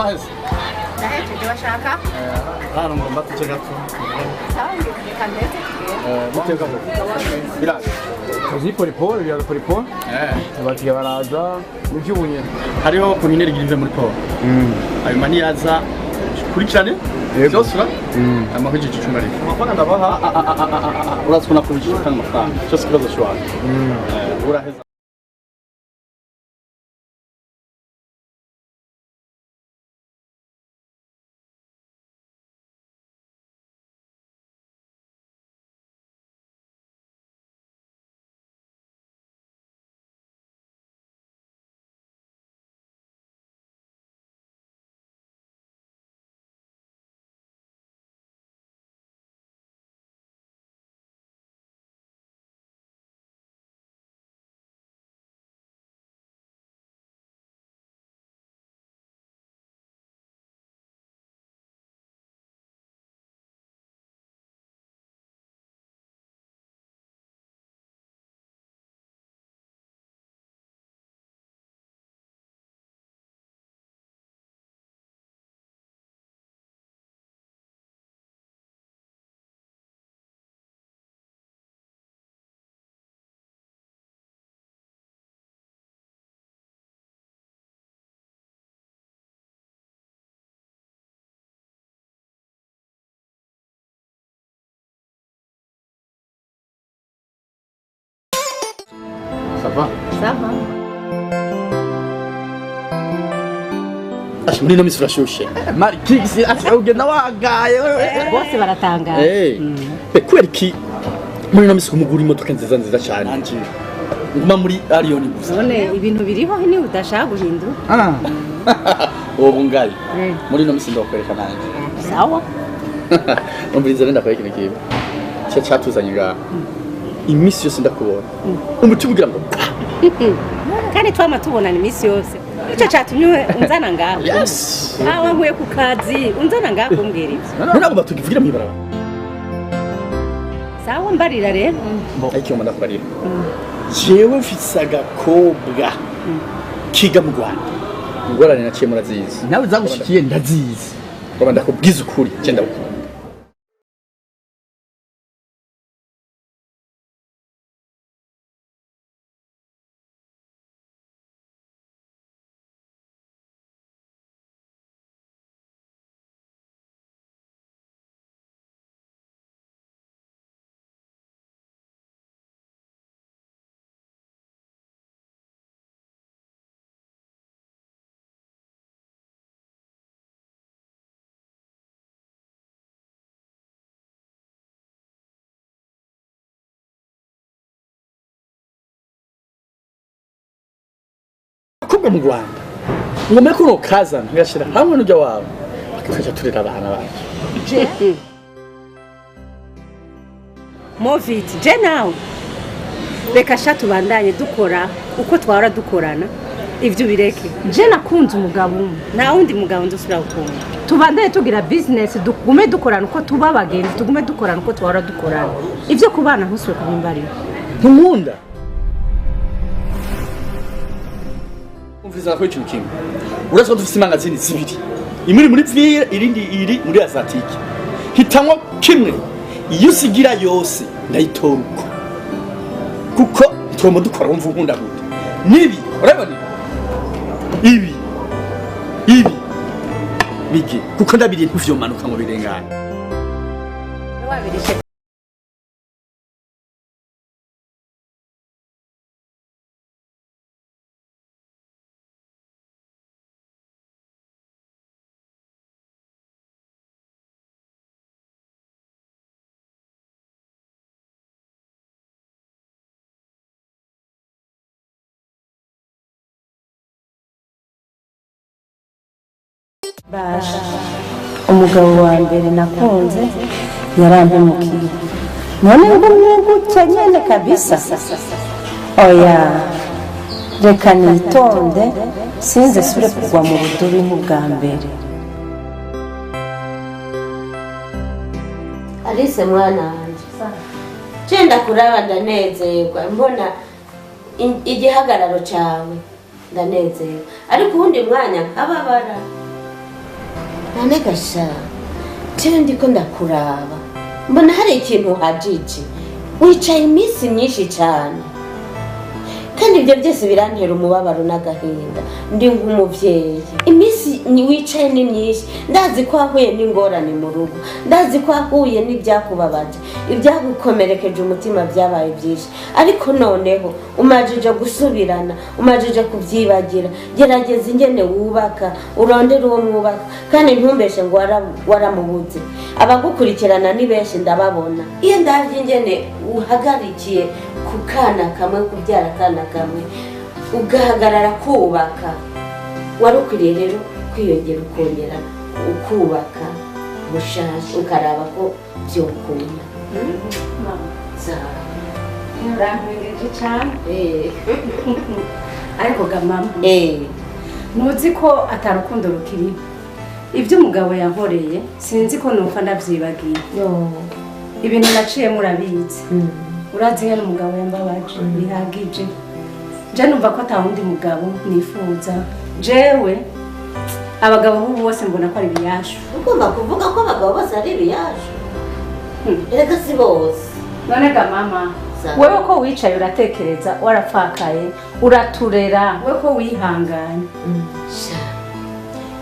Uraheze? Ndahejeje bashaka? Hano ngomba tuce gato. Sawa reka ndetse tugende. Muteka ko. Biraje. Uzi polipolo ya polipolo? Abatiya baraza mu by'ubunye. Hariho kunineri girive muri polo. Ayo mani yaza kurikirane? Byosura? Amaheje cyumari. Amafaranga ndabaha urazikuna kubishika kandi amafaranga. Cyose kibazo shwara. Uraheza. Ça va? Ça va. Muri no misura shushe. Markix ugenda wagaye wewe. Bose baratangara. Kweri ki muri no misura umugura imodoka nziza cyane. Anje. Nguma muri Arion gusa. None ibintu biriho ni udashaka guhindura. Ubu ngali. Muri no misura ndakwereka nanje. Sawa. Umviriza nenda kweki nikibe. Cyatuzanye nga. Imisi yose ndakubona. Umuti ugira ngo kandi twama tubonana imisi yose. Icyo cyatumye unzana ngaho. Yes. Aho nkuye ku kazi unzana ngaho kumbwira ibyo. None batugivugira mu ibaraba. Sawa mbarira rero. Ariko manda kubarira. Jewe mfise agakobwa kiga mu Rwanda. Ngorane naciye murazizi. Nawe zagushikiye ndazizi. Ngoba ndakubwiza ukuri cyenda ukuri. Kubwa mu Rwanda ngomeye ko nokazana ngashira hamwe n'ujya wawe akaja turera abana bacu Movit je nawe reka sha tubandanye dukora uko twara dukorana ivyo bireke je nakunze umugabo umwe nta wundi mugabo ndusubira gukunda tubandanye tugira business dugume dukorana uko tuba abagenzi tugume dukorana uko twara dukorana ivyo kubana ntuswe kubimbarira ntumunda umviriza ko ikintu kimwe uretse dufite imangazini zibiri imuri muri Ville irindi iri muri Azatike hitamwa kimwe iyo usigira yose ndayitoruko kuko twomo dukora umva nkunda gute nibi urabona ibi bigi kuko ndabiri ntuvyo manuka ngo birengane wabirishe Basha umugabo wa mbere nakunze yarampemukiye none ngumye gutya nyene kabisa oya reka nitonde sinze sure kugwa mu rudubi nk'ubwa mbere Alice mwana wanje Chenda kuraba ndanezerwa mbona igihagararo cyawe ndanezerwa ariko ubundi mwanya nkababara none gasha jewe ndiko ndakuraba mbona hari ikintu uhajije wicaye iminsi myinshi cyane kandi ibyo byose birantera umubabaro n'agahinda ndi nk'umuvyeyi iminsi wicaye ni myinshi ndazi ko ahuye n'ingorane mu rugo ndazi ko ahuye n'ibyakubabaje ibyagukomerekeje umutima byabaye byinshi ariko noneho umajije gusubirana umajije kubyibagira gerageza ingene wubaka urondera uwo mwubaka kandi ntumbeshe ngo waramubuze abagukurikirana ni benshi ndababona iyo ndavye ingene uhagarikiye ku kana kamwe kubyara kana kamwe ugahagarara kubaka warukwiriye rero kwiyongera ukongera ukubaka mushasha ukaraba ko byokunda urampengeje cyane ariko ga mama nuzi ko atarukundo rukiriho ibyo umugabo yankoreye sinzi ko numva ndavyibagiye ibintu naciye murabizi urazi ngene umugabo yambabaje bihagije je numva ko ata wundi mugabo nifuza jewe abagabo bose mbona ko ari biyashu ugomba kuvuga ko abagabo bose ari biyashu erega si bose none ga mama wewe ko wicaye uratekereza warapfakaye uraturera wewe ko wihanganye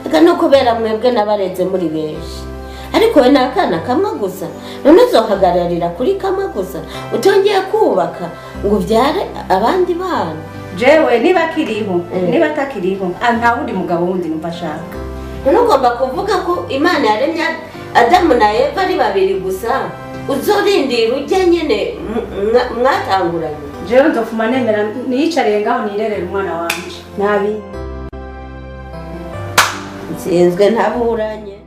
ega no kubera mwebwe nabareze muri benshi ariko we nakana kamwe gusa none uzohagararira kuri kamwe gusa utongeye kubaka ngo ubyare abandi bana jewe niba kiriho niba atakiriho nta wundi mugabo wundi numva ashaka none ugomba kuvuga ko imana yaremye Adamu na Eva ari babiri gusa uzorindira ujya nyene mwatanguranye jewe nzofuma nemera niyicariye ngaho nirerera umwana wanje nabi nsinzwe ntaburanye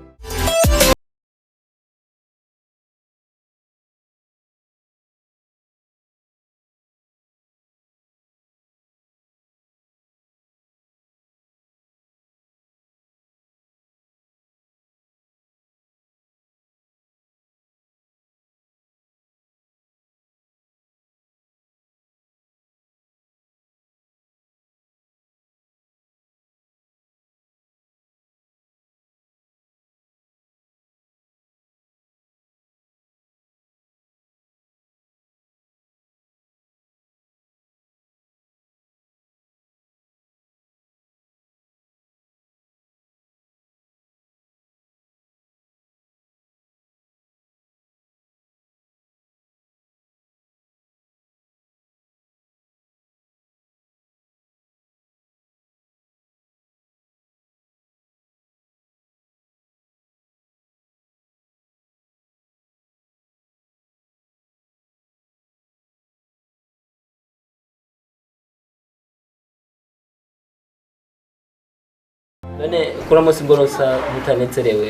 none kura musi ngorosa mutanezerewe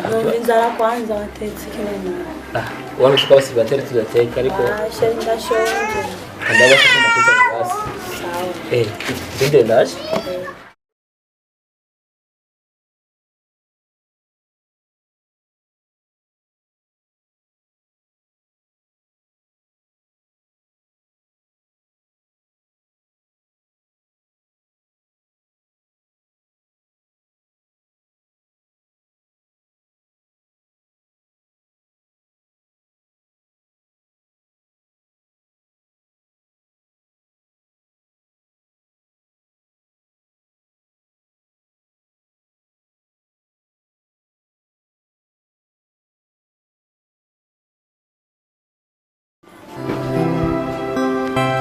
none inzara kwanza watetse kinene wano tuka basi batere tudateka ariko sheri ndashonje ndabasha kumakuza basi sawa ndende ndaje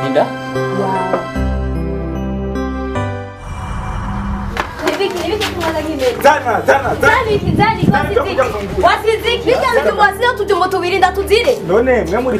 Indah? wow Zana. Zani wasiziki biga mtu wasio tutumbo tubiri ndatuzire None mwe muri